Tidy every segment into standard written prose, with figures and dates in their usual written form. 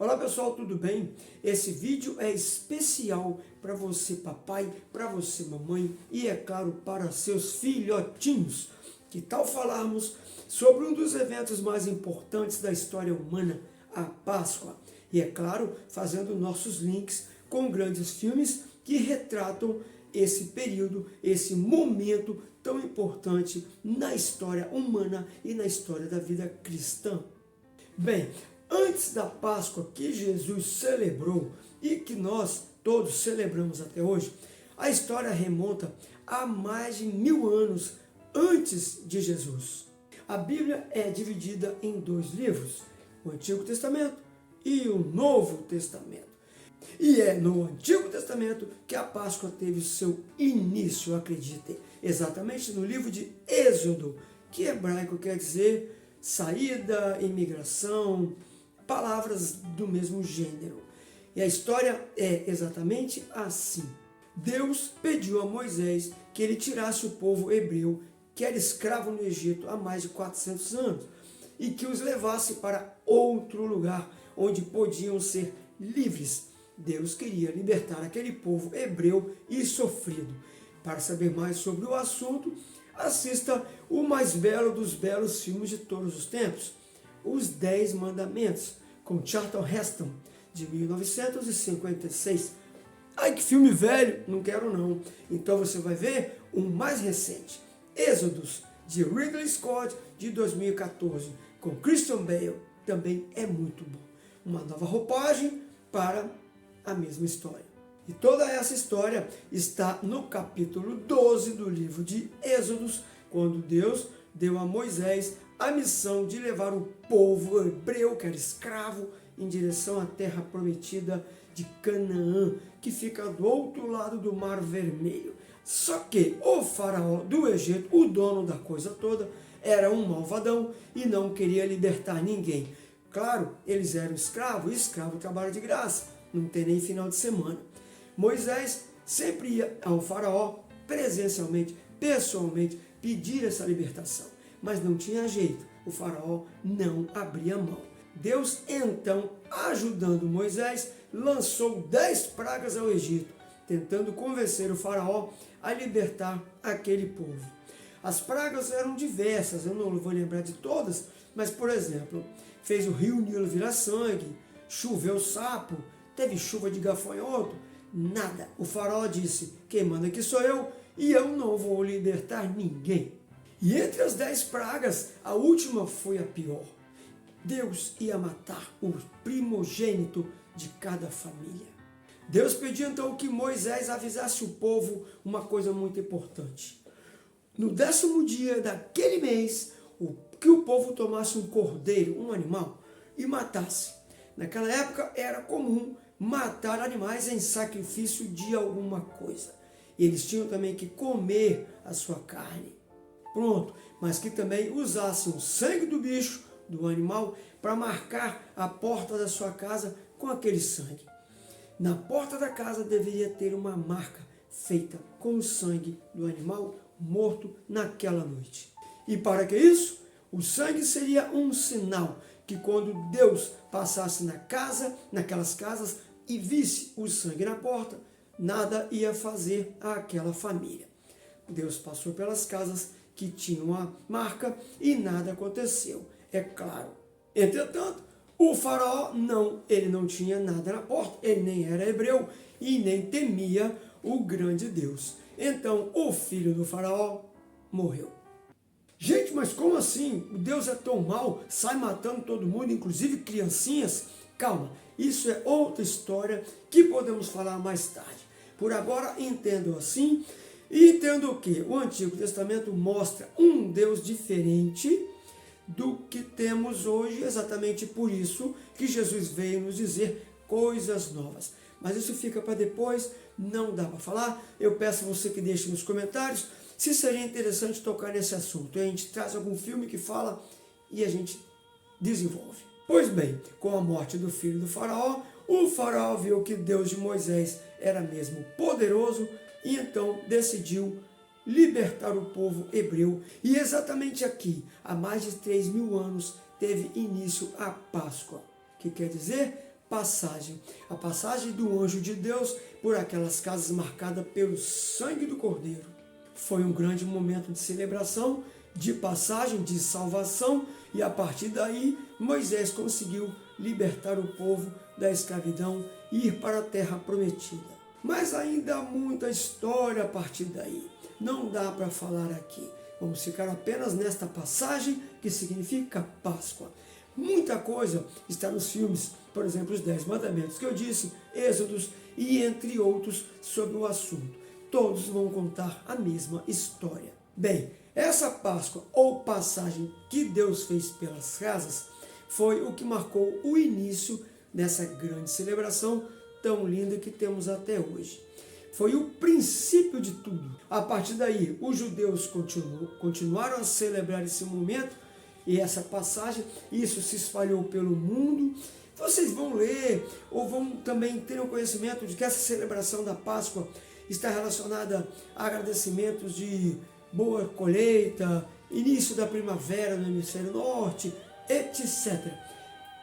Olá pessoal, tudo bem? Esse vídeo é especial para você papai, para você mamãe e é claro para seus filhotinhos. Que tal falarmos sobre um dos eventos mais importantes da história humana, a Páscoa? E é claro, fazendo nossos links com grandes filmes que retratam esse período, esse momento tão importante na história humana e na história da vida cristã. Bem, antes da Páscoa que Jesus celebrou e que nós todos celebramos até hoje, a história remonta a mais de 1000 anos antes de Jesus. A Bíblia é dividida em dois livros, o Antigo Testamento e o Novo Testamento. E é no Antigo Testamento que a Páscoa teve seu início, acreditem, exatamente no livro de Êxodo, que em hebraico quer dizer saída, imigração, palavras do mesmo gênero. E a história é exatamente assim. Deus pediu a Moisés que ele tirasse o povo hebreu, que era escravo no Egito há mais de 400 anos, e que os levasse para outro lugar, onde podiam ser livres. Deus queria libertar aquele povo hebreu e sofrido. Para saber mais sobre o assunto, assista o mais belo dos belos filmes de todos os tempos, Os 10 Mandamentos, com Charlton Heston, de 1956. Ai, que filme velho! Não quero não. Então você vai ver o mais recente, Êxodos, de Ridley Scott, de 2014, com Christian Bale. Também é muito bom. Uma nova roupagem para a mesma história. E toda essa história está no capítulo 12 do livro de Êxodos, quando Deus deu a Moisés a missão de levar o povo hebreu, que era escravo, em direção à terra prometida de Canaã, que fica do outro lado do Mar Vermelho. Só que o faraó do Egito, o dono da coisa toda, era um malvadão e não queria libertar ninguém. Claro, eles eram escravos, e escravo trabalha de graça, não tem nem final de semana. Moisés sempre ia ao faraó presencialmente, pessoalmente, pedir essa libertação, mas não tinha jeito, o faraó não abria mão. Deus então, ajudando Moisés, lançou 10 pragas ao Egito, tentando convencer o faraó a libertar aquele povo. As pragas eram diversas, eu não vou lembrar de todas, mas por exemplo, fez o rio Nilo virar sangue, choveu sapo, teve chuva de gafanhoto, nada. O faraó disse, quem manda aqui sou eu e eu não vou libertar ninguém. E entre as 10 pragas, a última foi a pior. Deus ia matar o primogênito de cada família. Deus pediu então que Moisés avisasse o povo uma coisa muito importante. No 10º dia daquele mês, que o povo tomasse um cordeiro, um animal, e matasse. Naquela época era comum matar animais em sacrifício de alguma coisa. E eles tinham também que comer a sua carne. Pronto, mas que também usassem o sangue do bicho, do animal, para marcar a porta da sua casa com aquele sangue. Na porta da casa deveria ter uma marca feita com o sangue do animal morto naquela noite. E para que isso? O sangue seria um sinal que quando Deus passasse naquelas casas e visse o sangue na porta, nada ia fazer àquela família. Deus passou pelas casas que tinham a marca e nada aconteceu, é claro. Entretanto, o faraó ele não tinha nada na porta, ele nem era hebreu e nem temia o grande Deus. Então, o filho do faraó morreu. Gente, mas como assim? Deus é tão mau, sai matando todo mundo, inclusive criancinhas? Calma, isso é outra história que podemos falar mais tarde. Por agora, entendo assim, e entendo o que? O Antigo Testamento mostra um Deus diferente do que temos hoje, exatamente por isso que Jesus veio nos dizer coisas novas. Mas isso fica para depois, não dá para falar. Eu peço a você que deixe nos comentários se seria interessante tocar nesse assunto. A gente traz algum filme que fala e a gente desenvolve. Pois bem, com a morte do filho do faraó, o faraó viu que Deus de Moisés era mesmo poderoso e então decidiu libertar o povo hebreu. E exatamente aqui, há mais de 3000 anos, teve início a Páscoa, que quer dizer passagem, a passagem do anjo de Deus por aquelas casas marcadas pelo sangue do Cordeiro. Foi um grande momento de celebração, de passagem, de salvação, e a partir daí Moisés conseguiu libertar o povo da escravidão e ir para a terra prometida. Mas ainda há muita história a partir daí, não dá para falar aqui. Vamos ficar apenas nesta passagem que significa Páscoa. Muita coisa está nos filmes, por exemplo, os 10 mandamentos que eu disse, Êxodos e entre outros sobre o assunto. Todos vão contar a mesma história. Bem, essa Páscoa ou passagem que Deus fez pelas casas foi o que marcou o início dessa grande celebração tão linda que temos até hoje. Foi o princípio de tudo. A partir daí, os judeus continuaram a celebrar esse momento e essa passagem, isso se espalhou pelo mundo. Vocês vão ler ou vão também ter o conhecimento de que essa celebração da Páscoa está relacionada a agradecimentos de boa colheita, início da primavera no hemisfério norte, etc.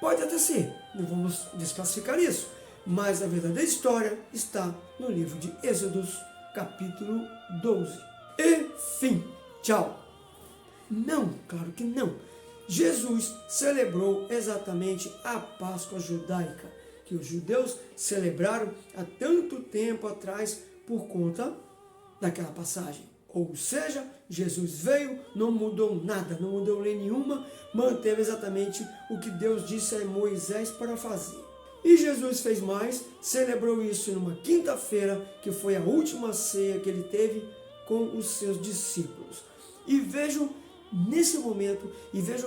Pode até ser, não vamos desclassificar isso, mas a verdadeira história está no livro de Êxodos, capítulo 12. E fim. Tchau. Não, claro que não. Jesus celebrou exatamente a Páscoa judaica, que os judeus celebraram há tanto tempo atrás por conta daquela passagem. Ou seja, Jesus veio, não mudou nada, não mudou lei nenhuma, manteve exatamente o que Deus disse a Moisés para fazer. E Jesus fez mais, celebrou isso numa quinta-feira, que foi a última ceia que ele teve com os seus discípulos. E vejam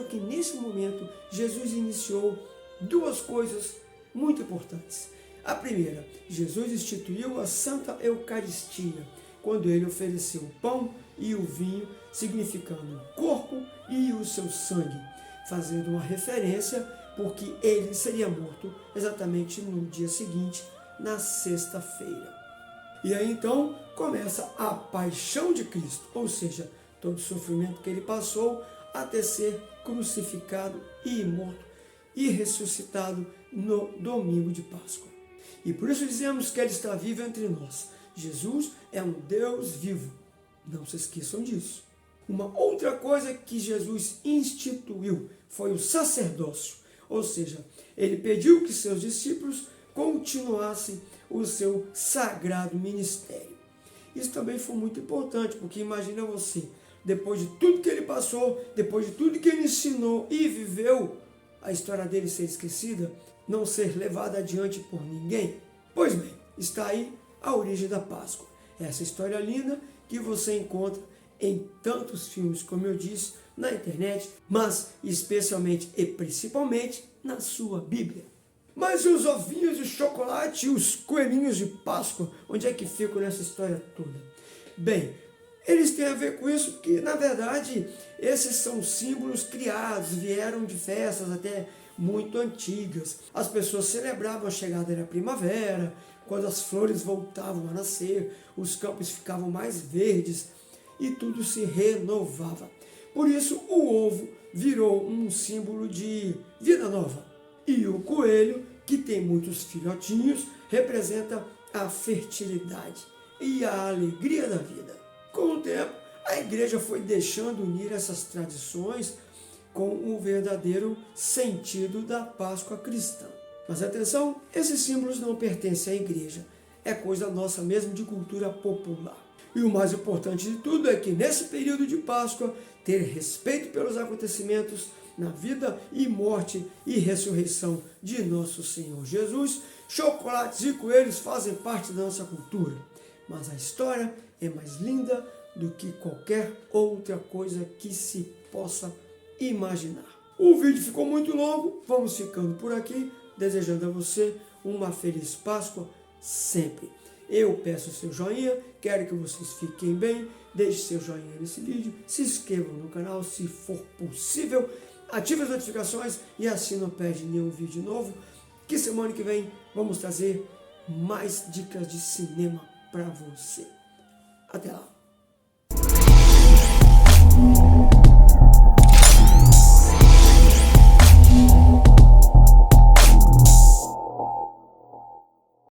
que nesse momento Jesus iniciou duas coisas muito importantes. A primeira, Jesus instituiu a Santa Eucaristia, quando ele ofereceu o pão e o vinho, significando o corpo e o seu sangue, fazendo uma referência porque ele seria morto exatamente no dia seguinte, na sexta-feira. E aí então começa a paixão de Cristo, ou seja, todo o sofrimento que ele passou até ser crucificado e morto e ressuscitado no domingo de Páscoa. E por isso dizemos que ele está vivo entre nós. Jesus é um Deus vivo. Não se esqueçam disso. Uma outra coisa que Jesus instituiu foi o sacerdócio. Ou seja, ele pediu que seus discípulos continuassem o seu sagrado ministério. Isso também foi muito importante, porque imagina você, depois de tudo que ele passou, depois de tudo que ele ensinou e viveu, a história dele ser esquecida, não ser levada adiante por ninguém. Pois bem, está aí a origem da Páscoa. Essa história linda que você encontra em tantos filmes, como eu disse, na internet, mas especialmente e principalmente na sua Bíblia. Mas e os ovinhos de chocolate e os coelhinhos de Páscoa? Onde é que ficam nessa história toda? Bem, eles têm a ver com isso porque, na verdade, esses são símbolos criados, vieram de festas até muito antigas. As pessoas celebravam a chegada da primavera, quando as flores voltavam a nascer, os campos ficavam mais verdes e tudo se renovava. Por isso, o ovo virou um símbolo de vida nova. E o coelho, que tem muitos filhotinhos, representa a fertilidade e a alegria da vida. Com o tempo, a igreja foi deixando unir essas tradições com o verdadeiro sentido da Páscoa cristã. Mas atenção, esses símbolos não pertencem à igreja, é coisa nossa mesmo de cultura popular. E o mais importante de tudo é que nesse período de Páscoa, ter respeito pelos acontecimentos na vida e morte e ressurreição de nosso Senhor Jesus, chocolates e coelhos fazem parte da nossa cultura. Mas a história é mais linda do que qualquer outra coisa que se possa imaginar. O vídeo ficou muito longo, vamos ficando por aqui, desejando a você uma feliz Páscoa sempre. Eu peço o seu joinha, quero que vocês fiquem bem, deixe seu joinha nesse vídeo, se inscrevam no canal se for possível, ative as notificações e assim não perde nenhum vídeo novo, que semana que vem vamos trazer mais dicas de cinema para você. Até lá!